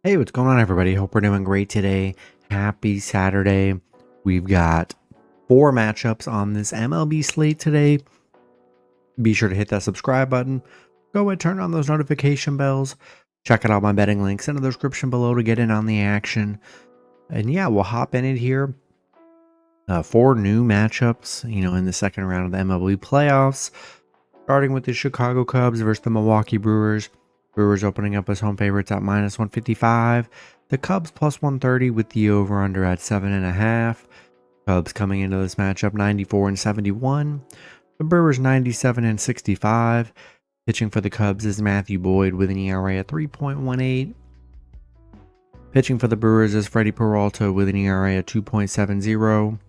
Hey, what's going on, everybody? Hope we're doing great today. Happy Saturday. We've got 4 matchups on this MLB slate today. Be sure to hit that subscribe button. Go and turn on those notification bells. Check out all my betting links in the description below to get in on the action. And yeah, we'll hop in it here. 4 new matchups, in the second round of the MLB playoffs. Starting with the Chicago Cubs versus the Milwaukee Brewers. Brewers opening up as home favorites at minus 155. The Cubs plus 130 with the over-under at 7.5. Cubs coming into this matchup 94 and 71. The Brewers 97 and 65. Pitching for the Cubs is Matthew Boyd with an ERA at 3.18. Pitching for the Brewers is Freddie Peralta with an ERA at 2.70.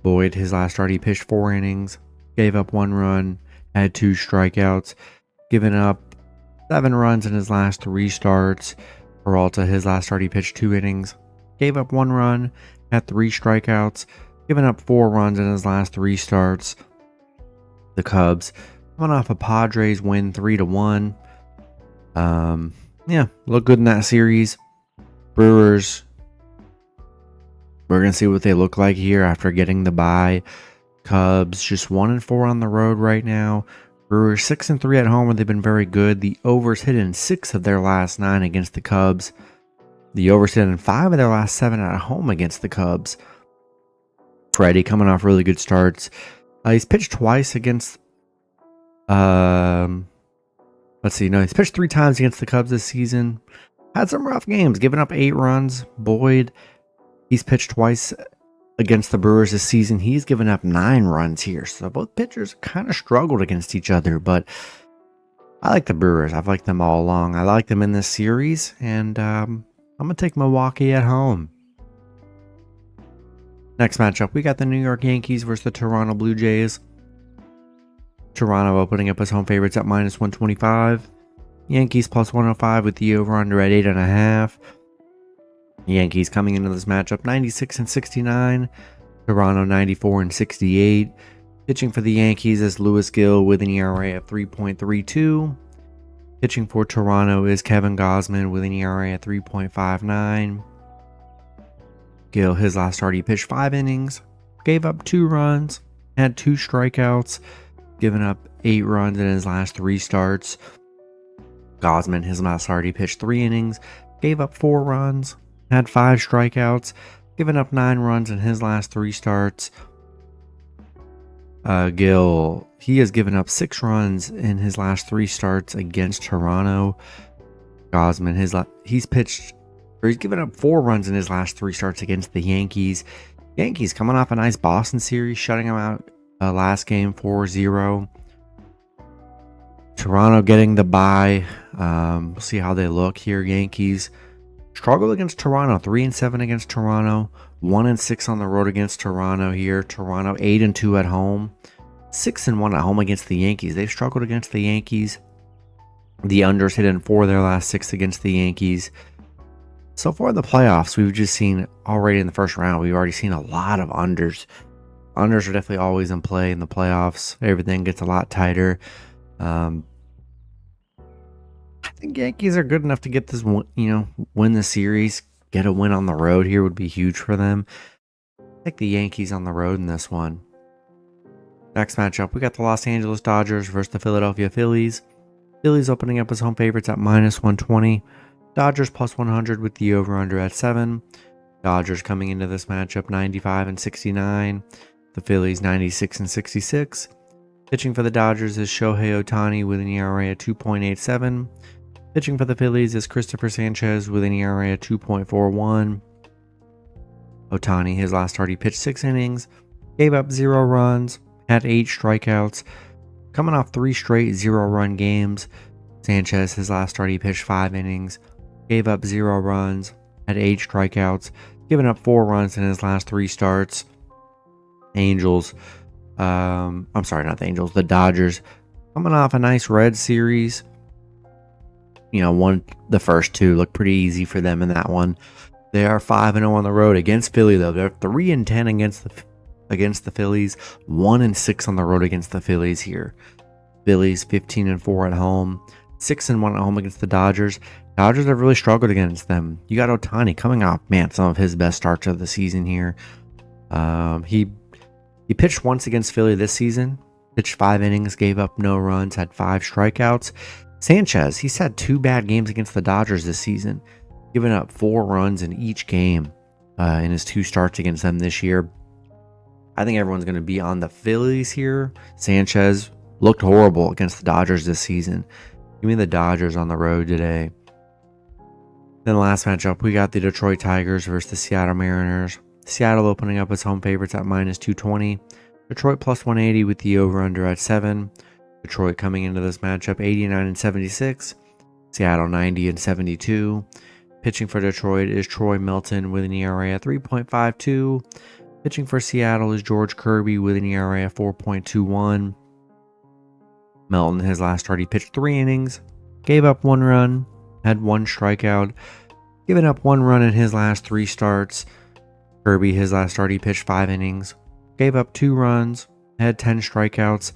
Boyd, his last start, he pitched 4 innings, gave up 1 run, had 2 strikeouts, given up 7 runs in his last 3 starts. Peralta, his last start, he pitched 2 innings, gave up 1 run, had 3 strikeouts, given up 4 runs in his last 3 starts. The Cubs coming off a Padres win 3-1. Look good in that series. Brewers, we're going to see what they look like here after getting the bye. Cubs just 1-4 on the road right now. Brewers 6-3 at home, where they've been very good. The overs hit in 6 of their last 9 against the Cubs. The overs hit in 5 of their last 7 at home against the Cubs. Freddie coming off really good starts. He's pitched twice against. He's pitched 3 times against the Cubs this season. Had some rough games, giving up 8 runs. Boyd, he's pitched twice against the Brewers this season. He's given up 9 runs here. So both pitchers kind of struggled against each other, but I like the Brewers. I've liked them all along. I like them in this series, and I'm going to take Milwaukee at home. Next matchup, we got the New York Yankees versus the Toronto Blue Jays. Toronto opening up as home favorites at minus 125. Yankees plus 105 with the over-under at 8.5. Yankees coming into this matchup 96 and 69. Toronto 94 and 68. Pitching for the Yankees is Lewis Gill with an ERA of 3.32. Pitching for Toronto is Kevin Gausman with an ERA at 3.59. Gill, his last start, he pitched 5 innings, gave up 2 runs, had 2 strikeouts, given up 8 runs in his last 3 starts. Gausman, his last start, he pitched 3 innings, gave up 4 runs, had 5 strikeouts, given up 9 runs in his last 3 starts. Gill, he has given up 6 runs in his last 3 starts against Toronto. Gausman, he's given up 4 runs in his last 3 starts against the Yankees. Yankees coming off a nice Boston series, shutting them out last game 4-0. Toronto getting the bye. We'll see how they look here. Yankees struggle against Toronto, 3-7 against Toronto, 1-6 on the road against Toronto here. Toronto 8-2 at home, 6-1 at home against the Yankees. They've struggled against the Yankees. The unders hit in 4 of their last 6 against the Yankees. So far in the playoffs, we've just seen already in the first round, we've already seen a lot of unders. Unders are definitely always in play in the playoffs. Everything gets a lot tighter. I think Yankees are good enough to get this, win the series. Get a win on the road here would be huge for them. I think the Yankees on the road in this one. Next matchup, we got the Los Angeles Dodgers versus the Philadelphia Phillies. Phillies opening up as home favorites at minus 120. Dodgers plus 100 with the over-under at 7. Dodgers coming into this matchup 95 and 69. The Phillies 96 and 66. Pitching for the Dodgers is Shohei Ohtani with an ERA at 2.87. Pitching for the Phillies is Christopher Sanchez with an ERA at 2.41. Ohtani, his last start, he pitched 6 innings, gave up 0 runs, had 8 strikeouts, coming off 3 straight 0-run games. Sanchez, his last start, he pitched 5 innings, gave up 0 runs, had 8 strikeouts, given up 4 runs in his last 3 starts. The Dodgers coming off a nice red series. The first 2 look pretty easy for them in that one. They are 5-0 on the road against Philly, though. They're 3-10 against the Phillies, 1-6 on the road against the Phillies here. Phillies 15-4 at home, 6-1 at home against the Dodgers. Dodgers have really struggled against them. You got Ohtani coming off, man, some of his best starts of the season here. He pitched once against Philly this season, pitched 5 innings, gave up no runs, had 5 strikeouts. Sanchez, he's had 2 bad games against the Dodgers this season, giving up 4 runs in each game in his 2 starts against them this year. I think everyone's going to be on the Phillies here. Sanchez looked horrible against the Dodgers this season. Give me the Dodgers on the road today. Then the last matchup, we got the Detroit Tigers versus the Seattle Mariners. Seattle opening up as home favorites at -220. Detroit plus 180 with the over-under at 7. Detroit coming into this matchup 89-76. Seattle 90-72. Pitching for Detroit is Troy Milton with an ERA at 3.52. Pitching for Seattle is George Kirby with an ERA at 4.21. Milton, his last start, he pitched 3 innings, gave up 1 run, had 1 strikeout, given up 1 run in his last 3 starts. Kirby, his last start, he pitched 5 innings, gave up 2 runs, had 10 strikeouts,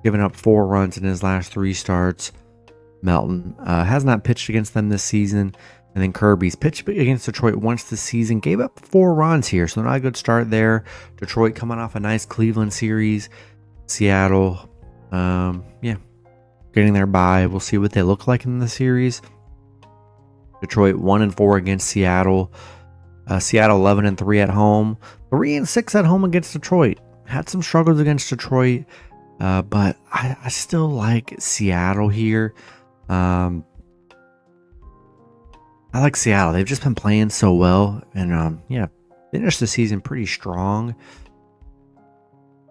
given up 4 runs in his last 3 starts. Milton has not pitched against them this season. And then Kirby's pitched against Detroit once this season, gave up 4 runs here, so not a good start there. Detroit coming off a nice Cleveland series. Seattle, getting their bye. We'll see what they look like in the series. Detroit 1-4 against Seattle. Seattle 11-3 at home, 3-6 at home against Detroit. Had some struggles against Detroit, but I still like Seattle here. I like Seattle. They've just been playing so well, and finished the season pretty strong.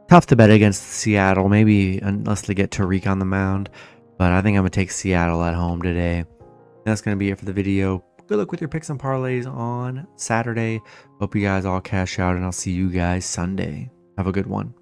Tough to bet against Seattle, maybe unless they get Tariq on the mound, but I think I'm gonna take Seattle at home today. That's gonna be it for the video. Good luck with your picks and parlays on Saturday. Hope you guys all cash out, and I'll see you guys Sunday. Have a good one.